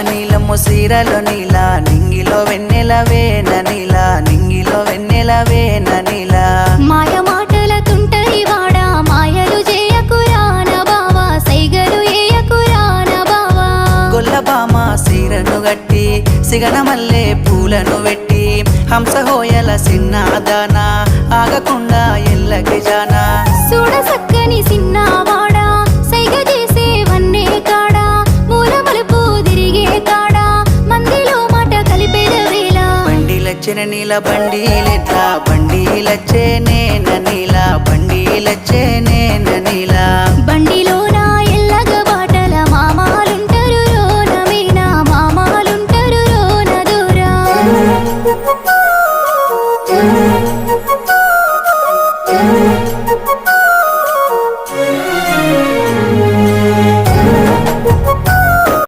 నీలమ్మ సీరలో నీలా నింగిలో వెన్నెలవే నీలా నింగిలో వెన్నెలవే నీలా మాయ మాటల తుంటరి వాడా మాయలు చేయకురాన బావా సైగలు ఏయకురాన బావా గొల్లబామ సీరను గట్టి సిగన మల్లె పూలను వెట్టి హంసహోయల సిన్నాదాన ఆగకుండా ఎల్లకి జానా చూడ సక్కని సిన్నవాడా సైగ చేసే వన్నే కాడా మూల మలుపు తిరిగే కాడా మందిలో మాట కలిపేద వేళ బండిలచ్చిన నీల బండిలెట్లా బండిలచ్చే నేన నీలా బండిలచ్చే నేన నీలా బండిలోన